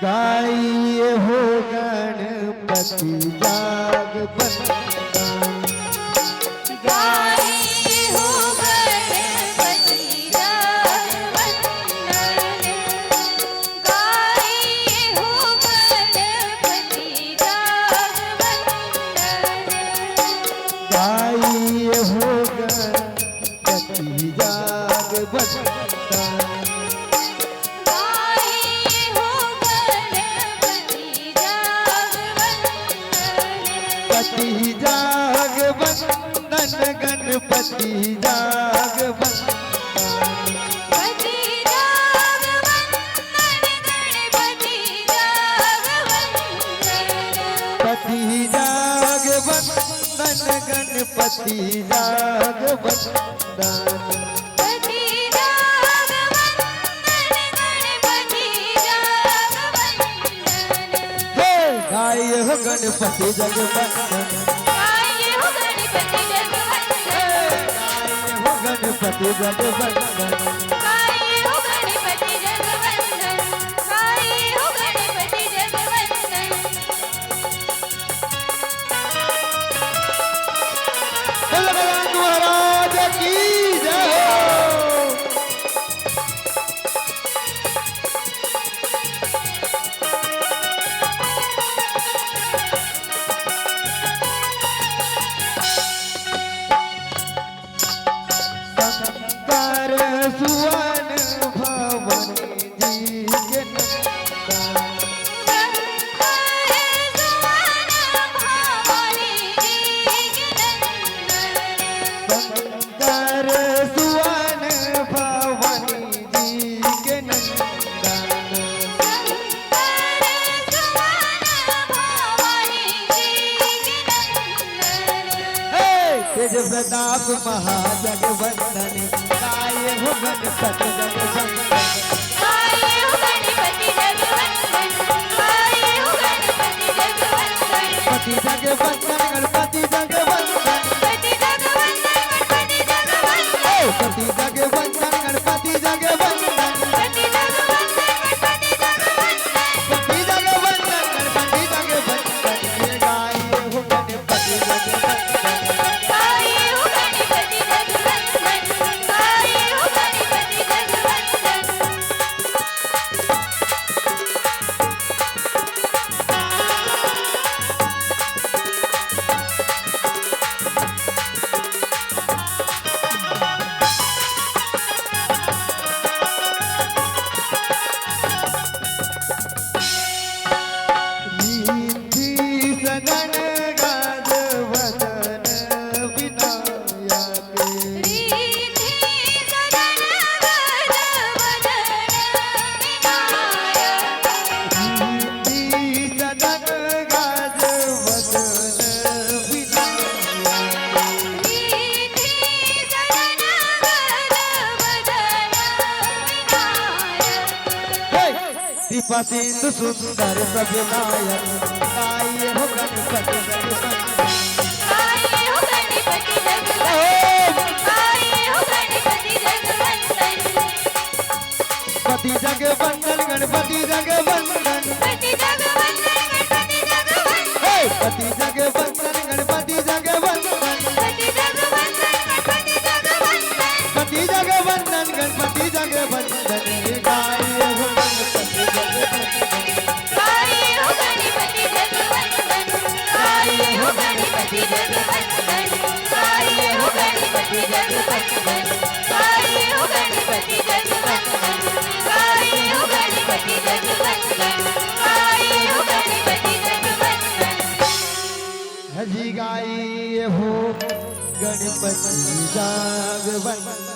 गाइए हो गणपति जाग बंदन, गाइए हो गणपति जाग बंदन, गाइए हो गणपति जाग बंदन, गाइए हो गणपति जाग बंदन, पति जाग बंदन गणपति जाग बंदन, पति जाग बंदन गणपति जाग बंदन, पति जाग बंदन गणपति जाग बंदन, पति जाग बंदन गणपति जाग बंदन, हे गाइए हो गणपति जग बंदन, गाइए हो गणपति जग बंदन, गाइए हो गणपति जग बंदन, गाइए हो गणपति जग बंदन, गाइए हो गणपति जग बंदन। बलराम महाराज की जय हो। शंकर सुवन भवन जी के नंदन, शंकर सुवन भवन जी के नंदन, हे तेज प्रताप महाजगवंदन, गाये हो गणपति जग बंदन, गाइए हो गणपति जग बंदन, गाइए हो गणपति जग बंदन, पति जग बंदन गणपति जग बंदन, पति जग बंदन गणपति जग बंदन, पति जग बंदन गणपति जग बंदन, पति जग बंदन गणपति जग बंदन, पति जग बंदन गणपति जग बंदन, गाये हो गणपति जग बंदन, गाइए हो गणपति जग बंदन, गाइए हो गणपति जग बंदन। रिद्धि सदन गाज वदन विनायक, रिद्धि सदन गज वदन विनायक, रिद्धि सदन गाज वदन विनायक, रिद्धि सदन गज वदन विनायक, हे कृपा सिंधु सुंदर सब नायक, गाये हो गणपति जग बंदन, गाइए हो गणपति जग बंदन, गाइए हो गणपति जग बंदन, पति जग बंदन गणपति जग बंदन, पति जग बंदन गणपति जग बंदन, हे पति जग बंदन गणपति जग बंदन, पति जग बंदन गणपति जग बंदन, पति जग बंदन गणपति जग बंदन, गाये हो गणपति जग बंदन, गाइए हो गणपति जग बंदन, गाइए हो गणपति जग बंदन, गाइए हो गणपति जग बंदन, गाइए हो गणपति जग बंदन, गाइए हो गणपति जग बंदन, गाइए हो गणपति जग बंदन। हजी गाइए हो गणपति जाग बंदन।